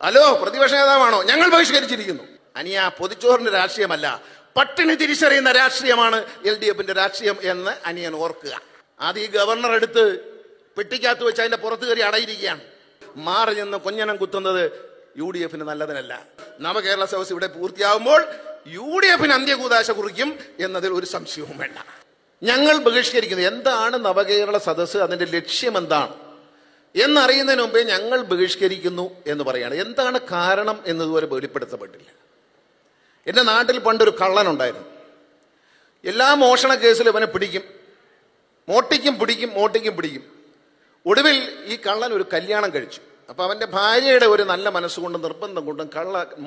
Hello, പ്രതിപക്ഷ നേതാവാണോ? ഞങ്ങൾ ബഹിഷ്കരിച്ചിരിക്കുന്നു. അനിയ, പൊതിച്ചോറിന്റെ രാഷ്ട്രീയമല്ല, പട്ടിണി തിരിച്ചറിയുന്ന രാഷ്ട്രീയമാണ് LDFന്റെ രാഷ്ട്രീയം എന്ന് അനിയൻ ഓർക്കുക. അത് ഈ ഗവർണർ എടുത്ത് പെട്ടിക്കകത്ത് വെച്ച് അതിന്റെ പുറത്ത് കയറി അടയിരിക്കുകയാണ്. മാറി നിന്ന് കൊഞ്ഞനം കുത്തുന്നത് UDFന് നല്ലതിനല്ല. നവകേരള സദസ്സ് ഇവിടെ പൂർത്തിയാകുമ്പോൾ UDFന് അന്ത്യകൂദാശ കുറിക്കും എന്നതിൽ ഒരു സംശയവും വേണ്ട. ഞങ്ങൾ ബഹിഷ്കരിക്കുന്നത് എന്താണ് നവകേരള സദസ്സ്, അതിന്റെ ലക്ഷ്യം എന്താണ് എന്നറിയുന്നതിന് മുമ്പേ ഞങ്ങൾ ബഹിഷ്കരിക്കുന്നു എന്ന് പറയാണ്. എന്താണ് കാരണം എന്നതുവരെ വെളിപ്പെടുത്തപ്പെട്ടില്ല. എൻ്റെ നാട്ടിൽ പണ്ടൊരു കള്ളനുണ്ടായിരുന്നു. എല്ലാ മോഷണ കേസിലും അവനെ പിടിക്കും, മോട്ടിക്കും പിടിക്കും. ഒടുവിൽ ഈ കള്ളൻ ഒരു കല്യാണം കഴിച്ചു. അപ്പൊ അവന്റെ ഭാര്യയുടെ ഒരു നല്ല മനസ്സുകൊണ്ടും നിർബന്ധം കൊണ്ടും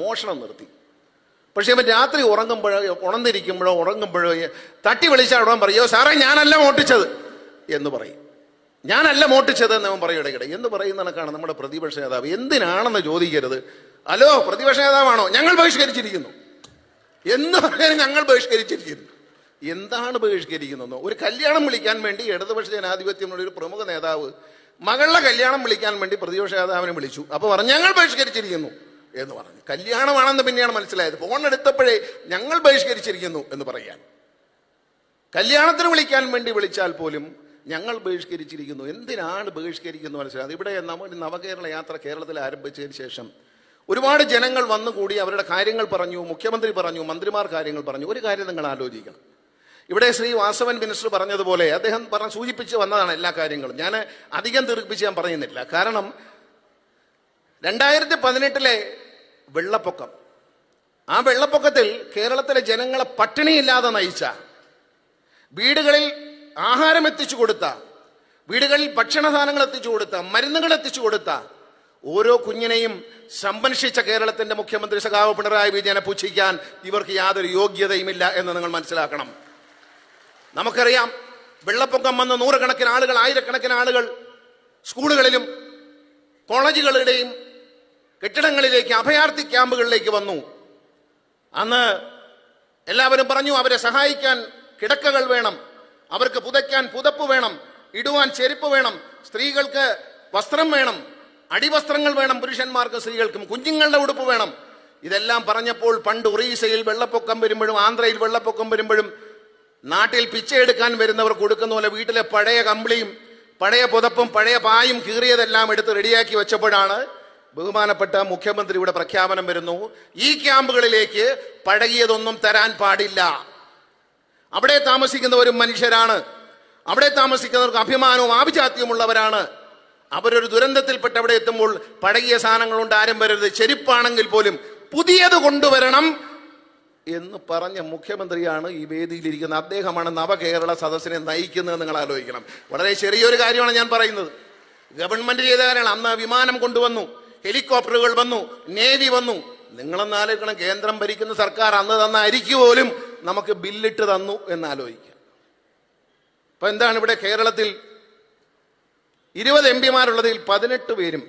മോഷണം നിർത്തി. പക്ഷെ അവൻ രാത്രി ഉറങ്ങുമ്പോഴോ തട്ടി വിളിച്ചാൽ ഉടൻ പറയോ, സാറേ ഞാനല്ല മോട്ടിച്ചത് എന്ന് പറയും. ഞാനല്ല മോട്ടിച്ചത് എന്ന് അവൻ പറയും ഇടയ്ക്കിടെ. എന്ന് പറയുന്ന കണക്കാണ് നമ്മുടെ പ്രതിപക്ഷ നേതാവ്. എന്തിനാണെന്ന് ചോദിക്കരുത്. ഹലോ, പ്രതിപക്ഷ നേതാവാണോ? ഞങ്ങൾ ബഹിഷ്കരിച്ചിരിക്കുന്നു എന്ന് പറയാൻ ഞങ്ങൾ ബഹിഷ്കരിച്ചിരിക്കുന്നു. എന്താണ് ബഹിഷ്കരിക്കുന്നതെന്നോ? ഒരു കല്യാണം വിളിക്കാൻ വേണ്ടി ഇടതുപക്ഷ ജനാധിപത്യമുള്ള ഒരു പ്രമുഖ നേതാവ് മകളുടെ കല്യാണം വിളിക്കാൻ വേണ്ടി പ്രതിപക്ഷ നേതാവിനെ വിളിച്ചു. അപ്പൊ പറഞ്ഞു ഞങ്ങൾ ബഹിഷ്കരിച്ചിരിക്കുന്നു എന്ന് പറഞ്ഞു. കല്യാണമാണെന്ന് പിന്നെയാണ് മനസ്സിലായത്. ഫോൺ എടുത്തപ്പോഴേ ഞങ്ങൾ ബഹിഷ്കരിച്ചിരിക്കുന്നു എന്ന് പറയാൻ. കല്യാണത്തിന് വിളിക്കാൻ വേണ്ടി വിളിച്ചാൽ പോലും ഞങ്ങൾ ബഹിഷ്കരിച്ചിരിക്കുന്നു. എന്തിനാണ് ബഹിഷ്കരിക്കുന്നത് മനസ്സിലായത്? ഇവിടെ നമ്മുടെ നവകേരള യാത്ര കേരളത്തിൽ ആരംഭിച്ചതിന് ശേഷം ഒരുപാട് ജനങ്ങൾ വന്നുകൂടി അവരുടെ കാര്യങ്ങൾ പറഞ്ഞു, മുഖ്യമന്ത്രി പറഞ്ഞു, മന്ത്രിമാർ കാര്യങ്ങൾ പറഞ്ഞു. ഒരു കാര്യം നിങ്ങൾ ആലോചിക്കണം. ഇവിടെ ശ്രീ വാസവൻ മിനിസ്റ്റർ പറഞ്ഞതുപോലെ അദ്ദേഹം സൂചിപ്പിച്ച് വന്നതാണ് എല്ലാ കാര്യങ്ങളും. ഞാൻ അധികം ദീർഘിപ്പിച്ച് ഞാൻ പറയുന്നില്ല. കാരണം 2018 വെള്ളപ്പൊക്കം, ആ വെള്ളപ്പൊക്കത്തിൽ കേരളത്തിലെ ജനങ്ങളെ പട്ടിണിയില്ലാതെ നയിച്ച, വീടുകളിൽ ആഹാരം എത്തിച്ചു കൊടുത്ത, വീടുകളിൽ ഭക്ഷണ സാധനങ്ങൾ എത്തിച്ചു കൊടുത്ത, മരുന്നുകൾ എത്തിച്ചു കൊടുത്ത ഓരോ കുഞ്ഞിനെയും സംരക്ഷിച്ച കേരളത്തിന്റെ മുഖ്യമന്ത്രി സഖാവ് പിണറായി വിജയനെ പുച്ഛിക്കാൻ ഇവർക്ക് യാതൊരു യോഗ്യതയുമില്ല എന്ന് നിങ്ങൾ മനസ്സിലാക്കണം. നമുക്കറിയാം, വെള്ളപ്പൊക്കം വന്ന് നൂറുകണക്കിന് ആളുകൾ, ആയിരക്കണക്കിന് ആളുകൾ സ്കൂളുകളിലും കോളേജുകളുടെയും കെട്ടിടങ്ങളിലേക്ക്, അഭയാർത്ഥി ക്യാമ്പുകളിലേക്ക് വന്നു. അന്ന് എല്ലാവരും പറഞ്ഞു അവരെ സഹായിക്കാൻ കിടക്കകൾ വേണം, അവർക്ക് പുതയ്ക്കാൻ പുതപ്പ് വേണം, ഇടുവാൻ ചെരുപ്പ് വേണം, സ്ത്രീകൾക്ക് വസ്ത്രം വേണം, അടിവസ്ത്രങ്ങൾ വേണം, പുരുഷന്മാർക്കും സ്ത്രീകൾക്കും, കുഞ്ഞുങ്ങളുടെ ഉടുപ്പ് വേണം. ഇതെല്ലാം പറഞ്ഞപ്പോൾ പണ്ട് ഒറീസയിൽ വെള്ളപ്പൊക്കം വരുമ്പോഴും ആന്ധ്രയിൽ വെള്ളപ്പൊക്കം വരുമ്പോഴും നാട്ടിൽ പിച്ചയെടുക്കാൻ വരുന്നവർ കൊടുക്കുന്ന പോലെ വീട്ടിലെ പഴയ കമ്പിളിയും പഴയ പുതപ്പും പഴയ പായും കീറിയതെല്ലാം എടുത്ത് റെഡിയാക്കി വെച്ചപ്പോഴാണ് ബഹുമാനപ്പെട്ട മുഖ്യമന്ത്രിയുടെ പ്രഖ്യാപനം വരുന്നു, ഈ ക്യാമ്പുകളിലേക്ക് പഴകിയതൊന്നും തരാൻ പാടില്ല. അവിടെ താമസിക്കുന്നവരും മനുഷ്യരാണ്, അവിടെ താമസിക്കുന്നവർക്ക് അഭിമാനവും ആഭിജാത്യമുള്ളവരാണ്. അവരൊരു ദുരന്തത്തിൽപ്പെട്ട് അവിടെ എത്തുമ്പോൾ പഴകിയ സാധനങ്ങൾ കൊണ്ട് ആരും വരരുത്, ചെരുപ്പാണെങ്കിൽ പോലും പുതിയത് കൊണ്ടുവരണം എന്ന് പറഞ്ഞ മുഖ്യമന്ത്രിയാണ് ഈ വേദിയിലിരിക്കുന്നത്. അദ്ദേഹമാണ് നവകേരള സദസ്സിനെ നയിക്കുന്നത്. നിങ്ങൾ ആലോചിക്കണം. വളരെ ചെറിയൊരു കാര്യമാണ് ഞാൻ പറയുന്നത്. ഗവൺമെന്റ് ചെയ്ത കാര്യമാണ്. അന്ന് വിമാനം കൊണ്ടുവന്നു, ഹെലികോപ്റ്ററുകൾ വന്നു, നേവി വന്നു. നിങ്ങളൊന്ന് ആലോചിക്കണം, കേന്ദ്രം ഭരിക്കുന്ന സർക്കാർ അന്ന് തന്ന അരിക്ക് പോലും നമുക്ക് ബില്ലിട്ട് തന്നു എന്നാലോചിക്കുക. അപ്പൊ എന്താണ് ഇവിടെ കേരളത്തിൽ 20 MP-മാരുള്ളതിൽ 18 പേരും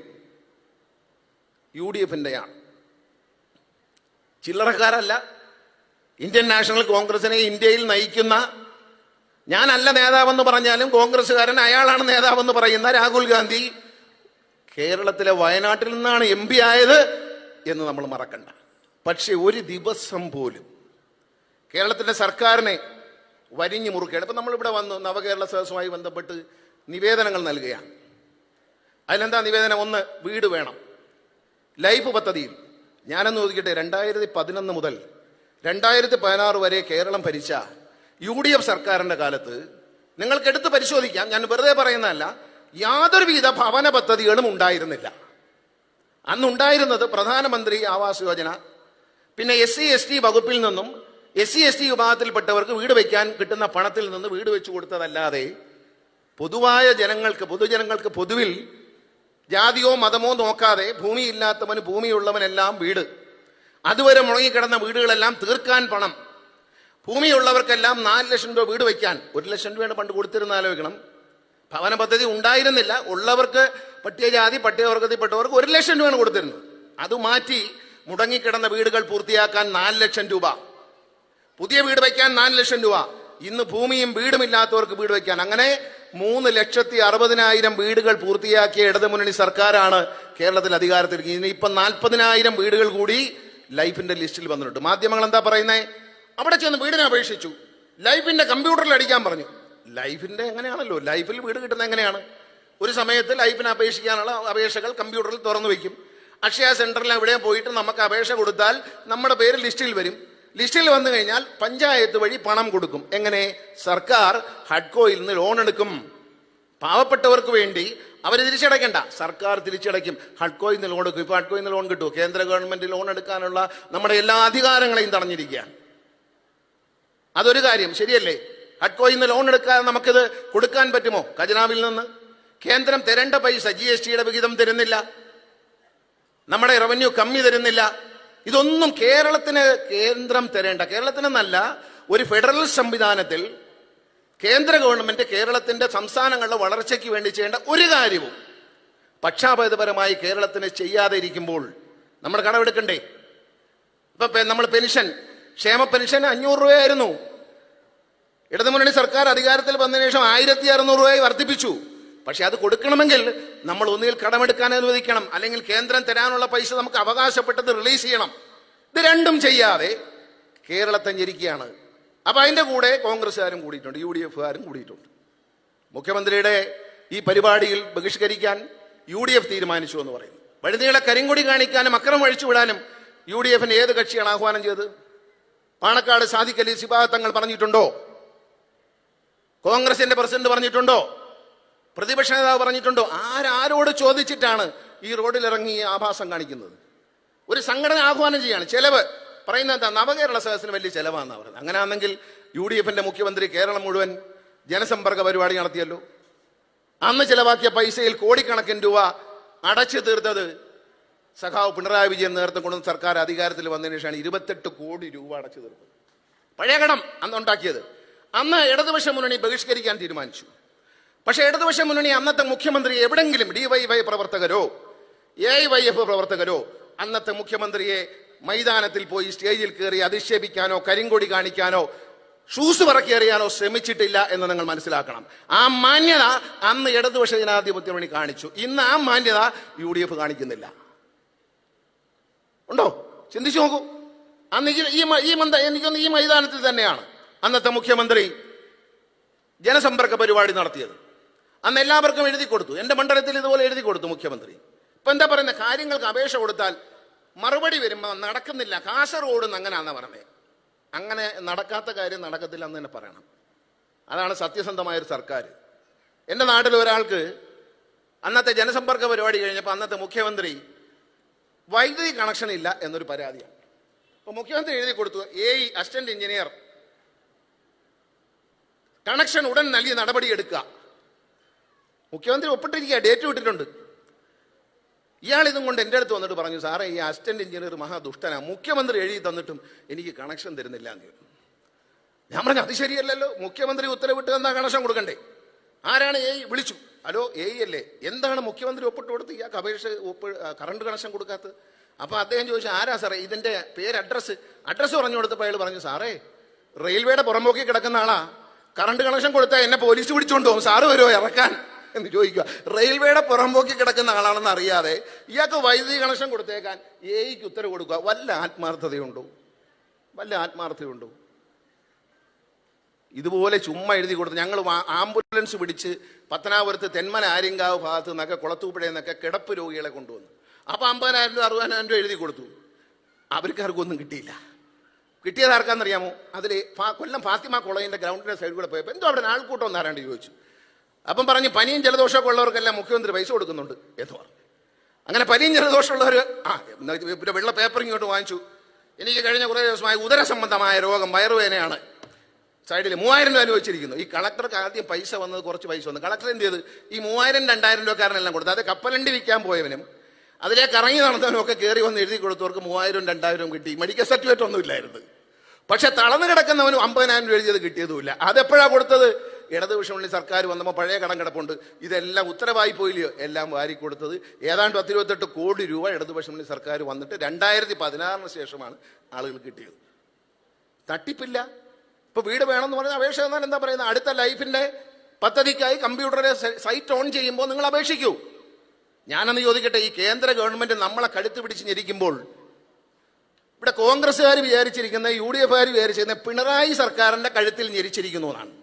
UDFന്റെയാണ്. ചില്ലറക്കാരല്ല. ഇന്ത്യൻ നാഷണൽ കോൺഗ്രസിനെ ഇന്ത്യയിൽ നയിക്കുന്ന, ഞാനല്ല നേതാവെന്ന് പറഞ്ഞാലും കോൺഗ്രസ്സുകാരൻ അയാളാണ് നേതാവെന്ന് പറയുന്ന രാഹുൽ ഗാന്ധി കേരളത്തിലെ വയനാട്ടിൽ നിന്നാണ് MP ആയത് എന്ന് നമ്മൾ മറക്കണ്ട. പക്ഷെ ഒരു ദിവസം പോലും കേരളത്തിന്റെ സർക്കാരിനെ വരിഞ്ഞു മുറുക്കുകയാണ്. ഇപ്പം നമ്മളിവിടെ വന്നു നവകേരള സദസ്സുമായി ബന്ധപ്പെട്ട് നിവേദനങ്ങൾ നൽകുകയാണ്. അതിലെന്താ നിവേദനം? ഒന്ന്, വീട് വേണം. ലൈഫ് പദ്ധതിയിൽ ഞാനൊന്ന് ചോദിക്കട്ടെ, 2011 മുതൽ 2016 വരെ കേരളം ഭരിച്ച UDF സർക്കാരിന്റെ കാലത്ത് നിങ്ങൾക്ക് എടുത്ത് പരിശോധിക്കാം, ഞാൻ വെറുതെ പറയുന്നതല്ല, യാതൊരുവിധ ഭവന പദ്ധതികളും ഉണ്ടായിരുന്നില്ല. അന്നുണ്ടായിരുന്നത് പ്രധാനമന്ത്രി ആവാസ് യോജന, പിന്നെ SC/ST വകുപ്പിൽ നിന്നും SC/ST വിഭാഗത്തിൽപ്പെട്ടവർക്ക് വീട് വയ്ക്കാൻ കിട്ടുന്ന പണത്തിൽ നിന്ന് വീട് വെച്ചു കൊടുത്തതല്ലാതെ പൊതുജനങ്ങൾക്ക് പൊതുവിൽ ജാതിയോ മതമോ നോക്കാതെ ഭൂമിയില്ലാത്തവന് ഭൂമിയുള്ളവനെല്ലാം വീട്, അതുവരെ മുടങ്ങിക്കിടന്ന വീടുകളെല്ലാം തീർക്കാൻ പണം, ഭൂമിയുള്ളവർക്കെല്ലാം 4 ലക്ഷം രൂപ വീട് വയ്ക്കാൻ 1 ലക്ഷം രൂപയാണ് പണ്ട് കൊടുത്തിരുന്ന ആലോചിക്കണം. ഭവന പദ്ധതി ഉണ്ടായിരുന്നില്ല. ഉള്ളവർക്ക് പട്ടികജാതി പട്ടികവർഗത്തിൽപ്പെട്ടവർക്ക് 1 ലക്ഷം രൂപയാണ് കൊടുത്തിരുന്നത്. അത് മാറ്റി മുടങ്ങിക്കിടന്ന വീടുകൾ പൂർത്തിയാക്കാൻ 4 ലക്ഷം രൂപ, പുതിയ വീട് വയ്ക്കാൻ 4 ലക്ഷം രൂപ. ഇന്ന് ഭൂമിയും വീടുമില്ലാത്തവർക്ക് വീട് വയ്ക്കാൻ. അങ്ങനെ 3,60,000 വീടുകൾ പൂർത്തിയാക്കിയ ഇടതുമുന്നണി സർക്കാരാണ് കേരളത്തിൽ അധികാരത്തിൽ. ഇനിയിപ്പം 40,000 വീടുകൾ കൂടി ലൈഫിന്റെ ലിസ്റ്റിൽ വന്നിട്ടുണ്ട്. മാധ്യമങ്ങൾ എന്താ പറയുന്നത്? അവിടെ ചെന്ന് വീടിനെ അപേക്ഷിച്ചു, ലൈഫിന്റെ കമ്പ്യൂട്ടറിൽ അടിക്കാൻ പറഞ്ഞു. ലൈഫിന്റെ എങ്ങനെയാണല്ലോ, ലൈഫിൽ വീട് കിട്ടുന്നത് എങ്ങനെയാണ്? ഒരു സമയത്ത് ലൈഫിന് അപേക്ഷിക്കാനുള്ള അപേക്ഷകൾ കമ്പ്യൂട്ടറിൽ തുറന്നു വയ്ക്കും. അക്ഷയ സെന്ററിൽ എവിടെ പോയിട്ട് നമുക്ക് അപേക്ഷ കൊടുത്താൽ നമ്മുടെ പേര് ലിസ്റ്റിൽ വരും. ലിസ്റ്റിൽ വന്നു കഴിഞ്ഞാൽ പഞ്ചായത്ത് വഴി പണം കൊടുക്കും. എങ്ങനെ? സർക്കാർ ഹഡ്കോയിൽ നിന്ന് ലോൺ എടുക്കും. പാവപ്പെട്ടവർക്ക് വേണ്ടി അവർ തിരിച്ചടയ്ക്കണ്ട, സർക്കാർ തിരിച്ചടയ്ക്കും. ഹഡ്കോയിൽ നിന്ന് ലോൺ എടുക്കും. ഇപ്പൊ ഹഡ്കോയിൽ നിന്ന് ലോൺ കിട്ടുമോ? കേന്ദ്ര ഗവൺമെന്റ് ലോൺ എടുക്കാനുള്ള നമ്മുടെ എല്ലാ അധികാരങ്ങളെയും തടഞ്ഞിരിക്കുകയാണ്. അതൊരു കാര്യം ശരിയല്ലേ? ഹഡ്കോയിൽ നിന്ന് ലോൺ എടുക്കാതെ നമുക്കിത് കൊടുക്കാൻ പറ്റുമോ? ഖജനാവിൽ നിന്ന് കേന്ദ്രം തരേണ്ട പൈസ GSTയുടെ വിഹിതം തരുന്നില്ല, നമ്മുടെ റവന്യൂ കമ്മി തരുന്നില്ല. ഇതൊന്നും കേരളത്തിന് കേന്ദ്രം തരേണ്ട, കേരളത്തിനെന്നല്ല, ഒരു ഫെഡറൽ സംവിധാനത്തിൽ കേന്ദ്ര ഗവൺമെന്റ് കേരളത്തിന്റെ സംസ്ഥാനങ്ങളുടെ വളർച്ചയ്ക്ക് വേണ്ടി ചെയ്യേണ്ട ഒരു കാര്യവും പക്ഷാഭേദപരമായി കേരളത്തിന് ചെയ്യാതെ ഇരിക്കുമ്പോൾ നമ്മൾ കടമെടുക്കണ്ടേ? ഇപ്പൊ നമ്മൾ പെൻഷൻ, ക്ഷേമ പെൻഷൻ 500 രൂപയായിരുന്നു. ഇടതുമുന്നണി സർക്കാർ അധികാരത്തിൽ വന്നതിന് ശേഷം 1,600 രൂപയായി വർദ്ധിപ്പിച്ചു. പക്ഷെ അത് കൊടുക്കണമെങ്കിൽ നമ്മൾ ഒന്നുകിൽ കടമെടുക്കാൻ അനുവദിക്കണം, അല്ലെങ്കിൽ കേന്ദ്രം തരാനുള്ള പൈസ നമുക്ക് അവകാശപ്പെട്ടത് റിലീസ് ചെയ്യണം. ഇത് രണ്ടും ചെയ്യാതെ കേരളത്തെ ഞെരിക്കുകയാണ്. അപ്പൊ അതിന്റെ കൂടെ കോൺഗ്രസ്സുകാരും കൂടിയിട്ടുണ്ട്, UDFകാരും കൂടിയിട്ടുണ്ട്. മുഖ്യമന്ത്രിയുടെ ഈ പരിപാടിയിൽ ബഹിഷ്കരിക്കാൻ UDF തീരുമാനിച്ചു എന്ന് പറയുന്നു. വഴുതികളെ കരിങ്കൊടി കാണിക്കാനും അക്രമം അഴിച്ചുവിടാനും UDFന് ഏത് കക്ഷിയാണ് ആഹ്വാനം ചെയ്തത്? പാണക്കാട് സാദിഖ് അലി ശിഹാബ് തങ്ങൾ പറഞ്ഞിട്ടുണ്ടോ? കോൺഗ്രസിന്റെ പ്രസിഡന്റ് പറഞ്ഞിട്ടുണ്ടോ? പ്രതിപക്ഷ നേതാവ് പറഞ്ഞിട്ടുണ്ടോ? ആരോട് ചോദിച്ചിട്ടാണ് ഈ റോഡിലിറങ്ങി ആഭാസം കാണിക്കുന്നത്? ഒരു സംഘടന ആഹ്വാനം ചെയ്യാണ്. ചെലവ് പറയുന്നത് എന്താ? നവകേരള സദസ്സിന് വലിയ ചെലവാണെന്നാണ് പറയുന്നത്. അങ്ങനെയാണെങ്കിൽ UDFന്റെ മുഖ്യമന്ത്രി കേരളം മുഴുവൻ ജനസമ്പർക്ക പരിപാടി നടത്തിയല്ലോ. അന്ന് ചെലവാക്കിയ പൈസയിൽ കോടിക്കണക്കിന് രൂപ അടച്ചു തീർത്തത് സഖാവ് പിണറായി വിജയൻ നേതൃത്വം കൊണ്ടുവന്ന സർക്കാർ അധികാരത്തിൽ വന്നതിന് ശേഷമാണ് 28 കോടി രൂപ അടച്ചു തീർത്തത്. പഴയ കടം അന്ന് ഉണ്ടാക്കിയത്. അന്ന് ഇടതുപക്ഷ മുന്നണി ബഹിഷ്കരിക്കാൻ തീരുമാനിച്ചു. പക്ഷേ ഇടതുപക്ഷ മുന്നണി അന്നത്തെ മുഖ്യമന്ത്രി എവിടെങ്കിലും DYY പ്രവർത്തകരോ AYF പ്രവർത്തകരോ അന്നത്തെ മുഖ്യമന്ത്രിയെ മൈതാനത്തിൽ പോയി സ്റ്റേജിൽ കയറി അധിക്ഷേപിക്കാനോ കരിങ്കൊടി കാണിക്കാനോ ഷൂസ് പറക്കിയെറിയാനോ ശ്രമിച്ചിട്ടില്ല എന്ന് നിങ്ങൾ മനസ്സിലാക്കണം. ആ മാന്യത അന്ന് ഇടതുപക്ഷ ജനാധിപത്യ മുന്നണി കാണിച്ചു. ഇന്ന് ആ മാന്യത UDF കാണിക്കുന്നില്ല. ഉണ്ടോ? ചിന്തിച്ചു നോക്കൂ. അന്ന് എനിക്കൊന്ന് ഈ മൈതാനത്തിൽ തന്നെയാണ് അന്നത്തെ മുഖ്യമന്ത്രി ജനസമ്പർക്ക പരിപാടി നടത്തിയത്. അന്ന് എല്ലാവർക്കും എഴുതി കൊടുത്തു. എന്റെ മണ്ഡലത്തിൽ ഇതുപോലെ എഴുതി കൊടുത്തു മുഖ്യമന്ത്രി. ഇപ്പൊ എന്താ പറയുന്നത്? കാര്യങ്ങൾക്ക് അപേക്ഷ കൊടുത്താൽ മറുപടി വരുമ്പോൾ നടക്കുന്നില്ല. കാസർഗോഡ് അങ്ങനെയാണെന്നാ പറഞ്ഞത്. അങ്ങനെ നടക്കാത്ത കാര്യം നടക്കത്തില്ല എന്ന് തന്നെ പറയണം. അതാണ് സത്യസന്ധമായൊരു സർക്കാർ. എൻ്റെ നാട്ടിൽ ഒരാൾക്ക് അന്നത്തെ ജനസമ്പർക്ക പരിപാടി കഴിഞ്ഞപ്പോൾ അന്നത്തെ മുഖ്യമന്ത്രി വൈദ്യുതി കണക്ഷൻ ഇല്ല എന്നൊരു പരാതിയാണ്. അപ്പൊ മുഖ്യമന്ത്രി എഴുതി കൊടുത്തു, AE അസിസ്റ്റന്റ് എഞ്ചിനീയർ കണക്ഷൻ ഉടൻ നൽകി നടപടിയെടുക്കുക. മുഖ്യമന്ത്രി ഒപ്പിട്ടിരിക്കുക, ഡേറ്റ് വിട്ടിട്ടുണ്ട്. ഇയാൾ ഇതും കൊണ്ട് എൻ്റെ അടുത്ത് വന്നിട്ട് പറഞ്ഞു, സാറേ ഈ അസിസ്റ്റന്റ് എഞ്ചിനീയർ മഹാദുഷ്ടനാണ്, മുഖ്യമന്ത്രി എഴുതി തന്നിട്ടും എനിക്ക് കണക്ഷൻ തരുന്നില്ല എന്ന്. ഞാൻ പറഞ്ഞു അത് ശരിയല്ലല്ലോ, മുഖ്യമന്ത്രി ഉത്തരവിട്ട് തന്നാ കണക്ഷൻ കൊടുക്കണ്ടേ? ആരാണ് AE? വിളിച്ചു. ഹലോ AE അല്ലേ? എന്താണ് മുഖ്യമന്ത്രി ഒപ്പിട്ട് കൊടുത്ത് ഇയാൾക്ക് അപേക്ഷ കറണ്ട് കണക്ഷൻ കൊടുക്കാത്തത്? അപ്പൊ അദ്ദേഹം ചോദിച്ചു, ആരാ സാറേ ഇതിന്റെ പേര്, അഡ്രസ്സ് പറഞ്ഞു കൊടുത്തപ്പോൾ അയാൾ പറഞ്ഞു, സാറേ റെയിൽവേയുടെ പുറമ്പോക്കി കിടക്കുന്ന ആളാ, കറണ്ട് കണക്ഷൻ കൊടുത്താൽ എന്നെ പോലീസ് പിടിച്ചുകൊണ്ട് പോകും, സാറ് വരുമോ ഇറക്കാൻ എന്ന് ചോദിക്കുക. റെയിൽവേയുടെ പുറമ്പോക്കി കിടക്കുന്ന ആളാണെന്ന് അറിയാതെ ഇയാൾക്ക് വൈദ്യുതി കണക്ഷൻ കൊടുത്തേക്കാൻ AEക്ക് ഉത്തരവ് കൊടുക്കുക. വല്ല ആത്മാർത്ഥതയുണ്ടോ? ഇതുപോലെ ചുമ്മാ എഴുതി കൊടുത്ത് ഞങ്ങൾ ആംബുലൻസ് പിടിച്ച് പത്തനാപുരത്ത് തെന്മല ആര്യങ്കാവ് ഭാഗത്ത് നിന്നൊക്കെ കുളത്തൂപ്പുഴയിൽ നിന്നൊക്കെ കിടപ്പ് രോഗികളെ കൊണ്ടുവന്നു. അപ്പോൾ 50,000 രൂപ 60,000 രൂപ എഴുതി കൊടുത്തു. അവർക്കാർക്കൊന്നും കിട്ടിയില്ല. കിട്ടിയത് ആർക്കാണെന്നറിയാമോ? അതിൽ കൊല്ലം ഫാത്തിമ കോളേജിന്റെ ഗ്രൗണ്ടിന്റെ സൈഡിൽ കൂടെ പോയപ്പോൾ എന്തോ അവിടെ ആൾക്കൂട്ടം ഒന്ന് ആരാണ്ട് ചോദിച്ചു. അപ്പം പറഞ്ഞു, പനിയും ജലദോഷമൊക്കെ ഉള്ളവർക്കെല്ലാം മുഖ്യമന്ത്രി പൈസ കൊടുക്കുന്നുണ്ട് എന്ന് പറഞ്ഞു. അങ്ങനെ പനിയും ജലദോഷമുള്ളവർ വെള്ള പേപ്പർ ഇങ്ങോട്ട് വാങ്ങിച്ചു. എനിക്ക് കഴിഞ്ഞ കുറേ ദിവസമായി ഉദര സംബന്ധമായ രോഗം, വയറുവേദനയാണ്. സൈഡിൽ 3,000 രൂപ അനുവദിച്ചിരിക്കുന്നു. ഈ കളക്ടർക്ക് ആദ്യം പൈസ വന്നത്, കുറച്ച് പൈസ വന്നു. കളക്ടർ എന്ത് ചെയ്ത് ഈ 3,000 2,000 രൂപക്കാരനെല്ലാം കൊടുത്തു. അത് കപ്പലണ്ടി വിൽക്കാൻ പോയവനും അതിലേക്ക് ഇറങ്ങി നടന്നവനും ഒക്കെ കയറി വന്ന് എഴുതി കൊടുത്തവർക്ക് 3,000 2,000 കിട്ടി. മെഡിക്കൽ സർട്ടിഫിക്കറ്റ് ഒന്നും ഇല്ലായിരുന്നു. പക്ഷെ തളർന്നു കിടക്കുന്നവനും 50,000 രൂപ എഴുതിയത് കിട്ടിയതുമില്ല. അതെപ്പോഴാണ് കൊടുത്തത്? ഇടതുപക്ഷമുള്ള സർക്കാർ വന്നപ്പോൾ പഴയ കടം കിടപ്പുണ്ട്. ഇതെല്ലാം ഉത്തരവായി പോയില്ലയോ? എല്ലാം വാരി കൊടുത്തത്. ഏതാണ്ട് 28 കോടി രൂപ ഇടതുപക്ഷമുള്ള സർക്കാർ വന്നിട്ട് 2016 ശേഷമാണ് ആളുകൾ കിട്ടിയത്. തട്ടിപ്പില്ല, ഇപ്പൊ വീട് വേണമെന്ന് പറഞ്ഞ അപേക്ഷ എന്നാൽ എന്താ പറയുന്നത്, അടുത്ത ലൈഫിന്റെ പദ്ധതിക്കായി കമ്പ്യൂട്ടറെ സൈറ്റ് ഓൺ ചെയ്യുമ്പോൾ നിങ്ങൾ അപേക്ഷിക്കൂ. ഞാനൊന്ന് ചോദിക്കട്ടെ, ഈ കേന്ദ്ര ഗവൺമെന്റ് നമ്മളെ കഴുത്ത് പിടിച്ച് ഞെരിക്കുമ്പോൾ ഇവിടെ കോൺഗ്രസ്സുകാർ വിചാരിച്ചിരിക്കുന്ന, UDF വിചാരിച്ചിരിക്കുന്ന പിണറായി സർക്കാരിന്റെ കഴുത്തിൽ ഞെരിച്ചിരിക്കുന്നു എന്നാണ്.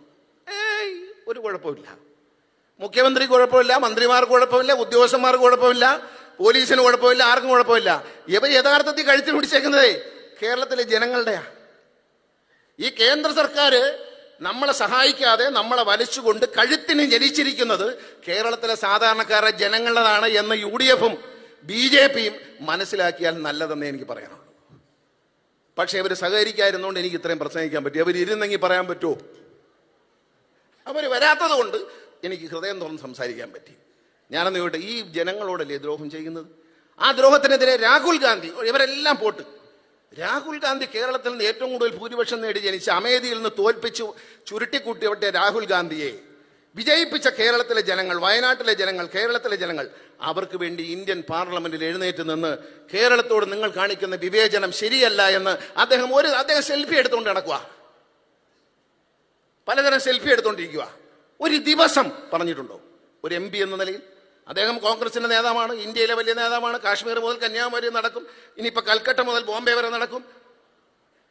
ഒരു കുഴപ്പമില്ല, മുഖ്യമന്ത്രിക്ക് കുഴപ്പമില്ല, മന്ത്രിമാർക്ക് കുഴപ്പമില്ല, ഉദ്യോഗസ്ഥന്മാർക്ക് കുഴപ്പമില്ല, പോലീസിന് കുഴപ്പമില്ല, ആർക്കും കുഴപ്പമില്ല. ഇവർ യഥാർത്ഥത്തിൽ കഴുത്തിൽ പിടിച്ചേക്കുന്നതേ കേരളത്തിലെ ജനങ്ങളുടെയാ. ഈ കേന്ദ്ര സർക്കാർ നമ്മളെ സഹായിക്കാതെ നമ്മളെ വലിച്ചുകൊണ്ട് കഴുത്തിന് ജനിച്ചിരിക്കുന്നത് കേരളത്തിലെ സാധാരണക്കാരുടെ ജനങ്ങളുടേതാണ് എന്ന് UDF-ഉം BJP-യും മനസ്സിലാക്കിയാൽ നല്ലതെന്ന് എനിക്ക് പറയാനുള്ളൂ. പക്ഷെ അവർ സഹകരിക്കാതിരുന്നുകൊണ്ട് എനിക്ക് ഇത്രയും പ്രസംഗിക്കാൻ പറ്റി. അവർ ഇരുന്നെങ്കിൽ പറയാൻ പറ്റുമോ? അവർ വരാത്തത് കൊണ്ട് എനിക്ക് ഹൃദയം തുറന്ന് സംസാരിക്കാൻ പറ്റി. ഞാനെന്ന് ചോദിട്ടെ, ഈ ജനങ്ങളോടല്ലേ ദ്രോഹം ചെയ്യുന്നത്? ആ ദ്രോഹത്തിനെതിരെ രാഹുൽ ഗാന്ധി, ഇവരെല്ലാം പോട്ട്, രാഹുൽ ഗാന്ധി കേരളത്തിൽ നിന്ന് ഏറ്റവും കൂടുതൽ ഭൂരിപക്ഷം നേടി ജനിച്ച അമേധിയിൽ നിന്ന് തോൽപ്പിച്ചു ചുരുട്ടിക്കൂട്ടിയവട്ടെ രാഹുൽ ഗാന്ധിയെ വിജയിപ്പിച്ച കേരളത്തിലെ ജനങ്ങൾ, വയനാട്ടിലെ ജനങ്ങൾ, കേരളത്തിലെ ജനങ്ങൾ, അവർക്ക് വേണ്ടി ഇന്ത്യൻ പാർലമെന്റിൽ എഴുന്നേറ്റ് നിന്ന് കേരളത്തോട് നിങ്ങൾ കാണിക്കുന്ന വിവേചനം ശരിയല്ല എന്ന് അദ്ദേഹം സെൽഫി എടുത്തുകൊണ്ട് നടക്കുക, പലതരം സെൽഫി എടുത്തുകൊണ്ടിരിക്കുക. ഒരു ദിവസം പറഞ്ഞിട്ടുണ്ടോ? ഒരു MP എന്ന നിലയിൽ അദ്ദേഹം കോൺഗ്രസിന്റെ നേതാവാണ്, ഇന്ത്യയിലെ വലിയ നേതാവാണ്. കാശ്മീർ മുതൽ കന്യാകുമാരി നടക്കും, ഇനിയിപ്പോൾ കൽക്കട്ട മുതൽ ബോംബെ വരെ നടക്കും.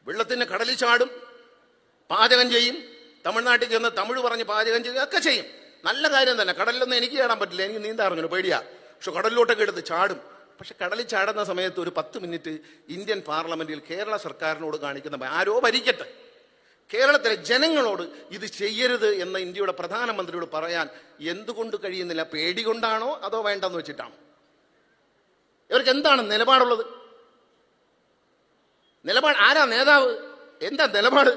വെള്ളത്തിന് കടലിൽ ചാടും, പാചകം ചെയ്യും, തമിഴ്നാട്ടിൽ ചെന്ന് തമിഴ് പറഞ്ഞ് പാചകം ചെയ്യും, ഒക്കെ ചെയ്യും. നല്ല കാര്യം തന്നെ. കടലിലൊന്നും എനിക്ക് ചാടാൻ പറ്റില്ല, എനിക്ക് നീന്താൻ അറിഞ്ഞു, പേടിയാ. പക്ഷെ കടലിലോട്ടൊക്കെ എടുത്ത് ചാടും. പക്ഷെ കടലിൽ ചാടുന്ന സമയത്ത് ഒരു 10 മിനിറ്റ് ഇന്ത്യൻ പാർലമെന്റിൽ കേരള സർക്കാരിനോട് കാണിക്കുന്ന, ആരോ ഭരിക്കട്ടെ, കേരളത്തിലെ ജനങ്ങളോട് ഇത് ചെയ്യരുത് എന്ന് ഇന്ത്യയുടെ പ്രധാനമന്ത്രിയോട് പറയാൻ എന്തുകൊണ്ട് കഴിയുന്നില്ല? പേടി കൊണ്ടാണോ അതോ വേണ്ടെന്ന് വെച്ചിട്ടാണോ? ഇവർക്ക് എന്താണ് നിലപാടുള്ളത്? നിലപാട് ആരാ നേതാവ്? എന്താ നിലപാട്?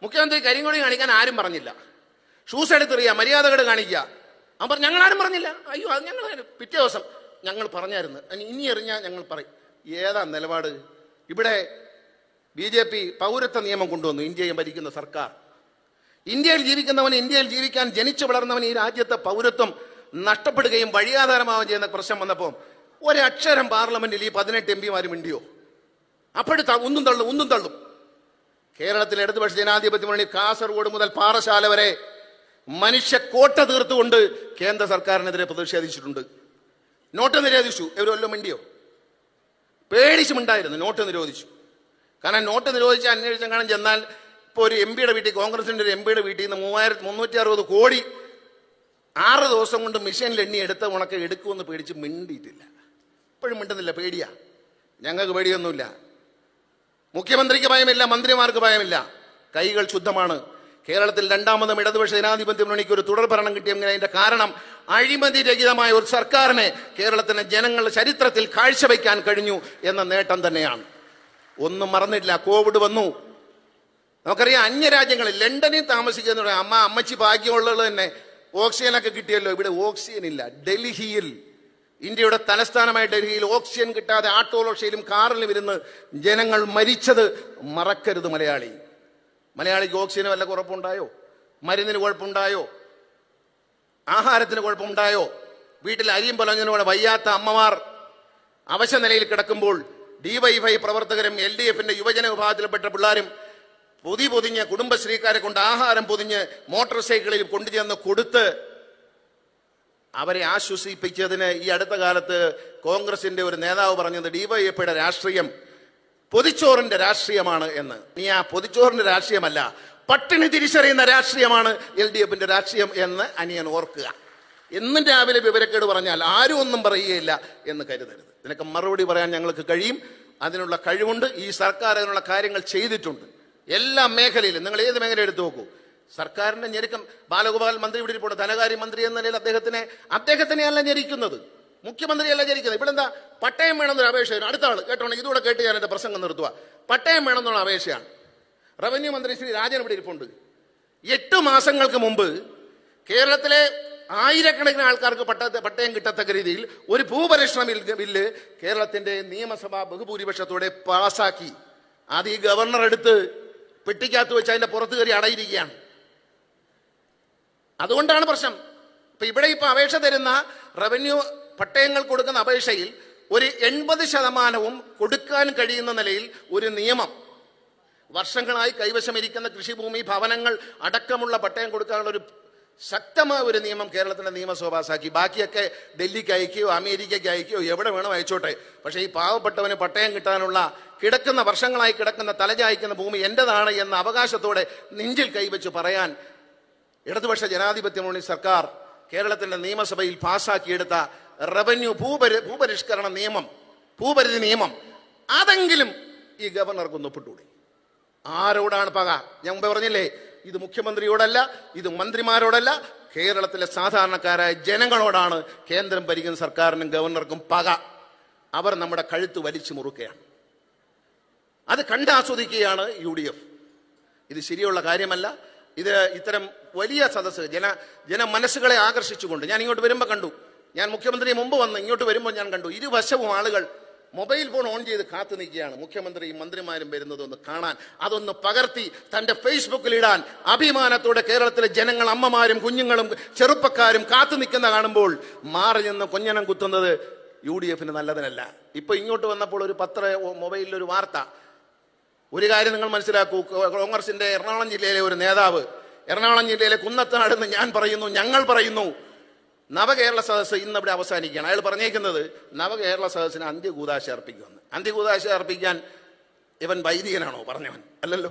മുഖ്യമന്ത്രി കരിങ്കൊടി കാണിക്കാൻ ആരും പറഞ്ഞില്ല. ഷൂസ് എടുത്തെറിയുക, മര്യാദകേട് കാണിക്കുക. അവൻ പറഞ്ഞു ഞങ്ങളാരും പറഞ്ഞില്ല. അയ്യോ, അത് ഞങ്ങൾ പിറ്റേ ദിവസം ഞങ്ങൾ പറഞ്ഞായിരുന്നു, ഇനി എറിഞ്ഞാൽ ഞങ്ങൾ പറയും. ഏതാ നിലപാട്? ഇവിടെ BJP പൗരത്വ നിയമം കൊണ്ടുവന്നു. ഇന്ത്യയെ ഭരിക്കുന്ന സർക്കാർ. ഇന്ത്യയിൽ ജീവിക്കുന്നവൻ, ഇന്ത്യയിൽ ജീവിക്കാൻ ജനിച്ചു വളർന്നവൻ ഈ രാജ്യത്തെ പൗരത്വം നഷ്ടപ്പെടുകയും വഴിയാധാരമാവുകയും ചെയ്യുന്ന പ്രശ്നം വന്നപ്പോൾ ഒരക്ഷരം പാർലമെന്റിൽ ഈ 18 MP മിണ്ടിയോ? അപ്പോഴത്തെ ഒന്നും തള്ളും. കേരളത്തിലെ ഇടതുപക്ഷ ജനാധിപത്യ മുന്നണി കാസർഗോഡ് മുതൽ പാറശാല വരെ മനുഷ്യക്കോട്ട തീർത്തുകൊണ്ട് കേന്ദ്ര സർക്കാരിനെതിരെ പ്രതിഷേധിച്ചിട്ടുണ്ട്. നോട്ട് നിരോധിച്ചു. ഇവർ വല്ലതും മിണ്ടിയോ? പേടിച്ചുമുണ്ടായിരുന്നു. നോട്ട് നിരോധിച്ചു. കാരണം നോട്ട് നിരോധിച്ച് അന്വേഷിച്ചാൽ കാണാൻ ചെന്നാൽ ഇപ്പോൾ ഒരു MP-യുടെ വീട്ടിൽ, കോൺഗ്രസിന്റെ ഒരു MP-യുടെ വീട്ടിൽ നിന്ന് 360 കോടി 6 ദിവസം കൊണ്ട് മിഷനിൽ എണ്ണി എടുത്ത ഉണക്കെ എടുക്കുമെന്ന് പേടിച്ച് മിണ്ടിയിട്ടില്ല. ഇപ്പോഴും മിണ്ടുന്നില്ല. പേടിയാ. ഞങ്ങൾക്ക് പേടിയൊന്നുമില്ല. മുഖ്യമന്ത്രിക്ക് ഭയമില്ല, മന്ത്രിമാർക്ക് ഭയമില്ല. കൈകൾ ശുദ്ധമാണ്. കേരളത്തിൽ രണ്ടാമതും ഇടതുപക്ഷ ജനാധിപത്യ മുന്നണിക്ക് ഒരു തുടർ ഭരണം കിട്ടിയെങ്കിൽ അതിന്റെ കാരണം അഴിമതി രഹിതമായ ഒരു സർക്കാരിനെ കേരളത്തിലെ ജനങ്ങളുടെ ചരിത്രത്തിൽ കാഴ്ചവെക്കാൻ കഴിഞ്ഞു എന്ന നേട്ടം തന്നെയാണ്. ഒന്നും മറന്നിട്ടില്ല. കോവിഡ് വന്നു. നമുക്കറിയാം, അന്യരാജ്യങ്ങളിൽ ലണ്ടനിൽ താമസിക്കുന്ന അമ്മച്ചി ഭാഗ്യമുള്ളത് തന്നെ ഓക്സിജനൊക്കെ കിട്ടിയല്ലോ. ഇവിടെ ഓക്സിജൻ ഇല്ല. ഡൽഹിയിൽ, ഇന്ത്യയുടെ തലസ്ഥാനമായ ഡൽഹിയിൽ ഓക്സിജൻ കിട്ടാതെ ആട്ടോറിക്ഷയിലും കാറിലും ഇരുന്ന് ജനങ്ങൾ മരിച്ചത് മറക്കരുത്. മലയാളിക്ക് ഓക്സിജന് വല്ല കുഴപ്പമുണ്ടായോ? മരുന്നിന് കുഴപ്പമുണ്ടായോ? ആഹാരത്തിന് കുഴപ്പമുണ്ടായോ? വീട്ടിൽ അരിയും പൊലഞ്ഞതിനോടെ വയ്യാത്ത അമ്മമാർ അവശ നിലയിൽ കിടക്കുമ്പോൾ DYFI പ്രവർത്തകരും LDF-ന്റെ യുവജന വിഭാഗത്തിൽപ്പെട്ട പിള്ളേരും പൊതിഞ്ഞ് കുടുംബശ്രീക്കാരെ കൊണ്ട് ആഹാരം പൊതിഞ്ഞ് മോട്ടോർ സൈക്കിളിൽ കൊണ്ടുചെന്ന് കൊടുത്ത് അവരെ ആശ്വസിപ്പിച്ചതിന് ഈ അടുത്ത കാലത്ത് കോൺഗ്രസിന്റെ ഒരു നേതാവ് പറഞ്ഞത് DYFI-യുടെ രാഷ്ട്രീയം പൊതിച്ചോറിന്റെ രാഷ്ട്രീയമാണ് എന്ന്. നീ ആ പൊതിച്ചോറിന്റെ രാഷ്ട്രീയമല്ല, പട്ടിണി തിരിച്ചറിയുന്ന രാഷ്ട്രീയമാണ് LDF-ന്റെ രാഷ്ട്രീയം എന്ന് അനിയൻ ഓർക്കുക. എന്നും രാവിലെ വിവരക്കേട് പറഞ്ഞാൽ ആരും ഒന്നും പറയുകയില്ല എന്ന് കരുതരുത്. ഇതിനൊക്കെ മറുപടി പറയാൻ ഞങ്ങൾക്ക് കഴിയും. അതിനുള്ള കഴിവുണ്ട്. ഈ സർക്കാർ അതിനുള്ള കാര്യങ്ങൾ ചെയ്തിട്ടുണ്ട്. എല്ലാ മേഖലയിലും. നിങ്ങൾ ഏത് മേഖല എടുത്തു നോക്കൂ, സർക്കാരിന്റെ ഞെരുക്കം. ബാലഗോപാൽ മന്ത്രി ഇവിടെ ഇപ്പോൾ ധനകാര്യ മന്ത്രി എന്ന നിലയിൽ അദ്ദേഹത്തിനെയല്ല ഞെരിക്കുന്നത്, മുഖ്യമന്ത്രിയല്ല ഞെരിക്കുന്നത്. ഇവിടെ എന്താ, പട്ടയം വേണമെന്നൊരു അപേക്ഷയാണ്. അടുത്ത ആൾ കേട്ടോണം, ഇതുകൂടെ കേട്ട് ഞാൻ എന്റെ പ്രസംഗം നിർത്തുക. പട്ടയം വേണമെന്നുള്ള അപേക്ഷയാണ്. റവന്യൂ മന്ത്രി ശ്രീ രാജൻ ഇവിടെ ഇരിപ്പുണ്ട്. 8 മാസങ്ങൾക്ക് മുമ്പ് കേരളത്തിലെ ആയിരക്കണക്കിന് ആൾക്കാർക്ക് പട്ടയം കിട്ടത്തക്ക രീതിയിൽ ഒരു ഭൂപരിഷ്കരണ ബില്ല് കേരളത്തിന്റെ നിയമസഭാ ബഹുഭൂരിപക്ഷത്തോടെ പാസാക്കി. അത് ഈ ഗവർണർ എടുത്ത് പെട്ടിക്കകത്ത് വെച്ച് അതിന്റെ പുറത്ത് കയറി അടയിരിക്കുകയാണ്. അതുകൊണ്ടാണ് പ്രശ്നം. ഇവിടെ അപേക്ഷ തരുന്ന റവന്യൂ പട്ടയങ്ങൾ കൊടുക്കുന്ന അപേക്ഷയിൽ ഒരു 80% കൊടുക്കാൻ കഴിയുന്ന നിലയിൽ ഒരു നിയമം വർഷങ്ങളായി കൈവശമിരിക്കുന്ന കൃഷിഭൂമി, ഭവനങ്ങൾ അടക്കമുള്ള പട്ടയം കൊടുക്കാനുള്ള ഒരു ശക്തമായ ഒരു നിയമം കേരളത്തിലെ നിയമസഭ പാസാക്കി. ബാക്കിയൊക്കെ ഡൽഹിക്ക് അയക്കുകയോ അമേരിക്കയ്ക്ക് അയക്കുകയോ എവിടെ വേണം അയച്ചോട്ടെ. പക്ഷേ ഈ പാവപ്പെട്ടവന് പട്ടയം കിട്ടാനുള്ള വർഷങ്ങളായി കിടക്കുന്ന തലചായ്ക്കുന്ന ഭൂമി എന്റേതാണ് എന്ന അവകാശത്തോടെ നെഞ്ചിൽ കൈവച്ച് പറയാൻ ഇടതുപക്ഷ ജനാധിപത്യ മുന്നണി സർക്കാർ കേരളത്തിന്റെ നിയമസഭയിൽ പാസാക്കിയെടുത്ത റവന്യൂ ഭൂപരിഷ്കരണ നിയമം, ഭൂപരിധി നിയമം, അതെങ്കിലും ഈ ഗവർണർക്ക് ഒപ്പിട്ടൂടെ? ആരോടാണ് പക? ഞാൻ മുമ്പേ പറഞ്ഞില്ലേ, ഇത് മുഖ്യമന്ത്രിയോടല്ല, ഇത് മന്ത്രിമാരോടല്ല, കേരളത്തിലെ സാധാരണക്കാരായ ജനങ്ങളോടാണ് കേന്ദ്രം ഭരിക്കുന്ന സർക്കാരിനും ഗവർണർക്കും പക. അവർ നമ്മുടെ കഴുത്ത് വലിച്ചു മുറുക്കുകയാണ്. അത് കണ്ടാസ്വദിക്കുകയാണ് UDF. ഇത് ശരിയുള്ള കാര്യമല്ല. ഇത് ഇത്തരം വലിയ സദസ്സ് ജന മനസ്സുകളെ ആകർഷിച്ചുകൊണ്ട് ഞാൻ ഇങ്ങോട്ട് വരുമ്പോൾ കണ്ടു. ഞാൻ മുഖ്യമന്ത്രി മുമ്പ് വന്ന് ഇങ്ങോട്ട് വരുമ്പോൾ ഞാൻ കണ്ടു, ഇരുവശവും ആളുകൾ മൊബൈൽ ഫോൺ ഓൺ ചെയ്ത് കാത്തു നിൽക്കുകയാണ് മുഖ്യമന്ത്രിയും മന്ത്രിമാരും വരുന്നതൊന്ന് കാണാൻ, അതൊന്ന് പകർത്തി തന്റെ ഫേസ്ബുക്കിൽ ഇടാൻ അഭിമാനത്തോടെ കേരളത്തിലെ ജനങ്ങൾ, അമ്മമാരും കുഞ്ഞുങ്ങളും ചെറുപ്പക്കാരും കാത്തു നിൽക്കുന്ന കാണുമ്പോൾ മാറി നിന്ന് കൊഞ്ഞനം കുത്തുന്നത് UDFന് നല്ലതിനല്ല. ഇപ്പൊ ഇങ്ങോട്ട് വന്നപ്പോൾ ഒരു മൊബൈലിലൊരു വാർത്ത. ഒരു കാര്യം നിങ്ങൾ മനസ്സിലാക്കൂ, കോൺഗ്രസിന്റെ എറണാകുളം ജില്ലയിലെ ഒരു നേതാവ്, എറണാകുളം ജില്ലയിലെ കുന്നത്തനാടെന്ന് ഞങ്ങൾ പറയുന്നു, നവകേരള സദസ്സ് ഇന്നിവിടെ അവസാനിക്കുകയാണ്. അയാൾ പറഞ്ഞേക്കുന്നത് നവകേരള സദസ്സിന് അന്ത്യകൂദാശ അർപ്പിക്കുമെന്ന്. അന്ത്യകൂദാശ അർപ്പിക്കാൻ ഇവൻ വൈദികനാണോ പറഞ്ഞവൻ? അല്ലല്ലോ.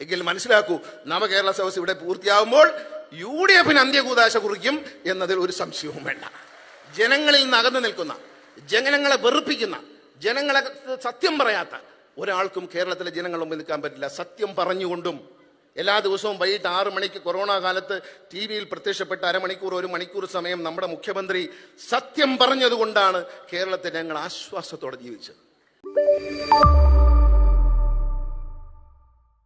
എങ്കിൽ മനസ്സിലാക്കൂ, നവകേരള സദസ്സ് ഇവിടെ പൂർത്തിയാകുമ്പോൾ UDFന് അന്ത്യകൂദാശ കുറിക്കും എന്നതിൽ ഒരു സംശയവും വേണ്ട. ജനങ്ങളിൽ നിന്ന് അകന്നു നിൽക്കുന്ന, ജനങ്ങളെ വെറുപ്പിക്കുന്ന, ജനങ്ങളെ സത്യം പറയാത്ത ഒരാൾക്കും കേരളത്തിലെ ജനങ്ങളുടെ മുമ്പിൽ നിൽക്കാൻ പറ്റില്ല. സത്യം പറഞ്ഞുകൊണ്ടും എല്ലാ ദിവസവും വൈകിട്ട് 6 മണിക്ക് കൊറോണ കാലത്ത് TV-യിൽ പ്രത്യക്ഷപ്പെട്ട അരമണിക്കൂർ 1 മണിക്കൂർ സമയം നമ്മുടെ മുഖ്യമന്ത്രി സത്യം പറഞ്ഞതുകൊണ്ടാണ് കേരളത്തിൽ ഞങ്ങൾ ആശ്വാസത്തോടെ ജീവിച്ചത്.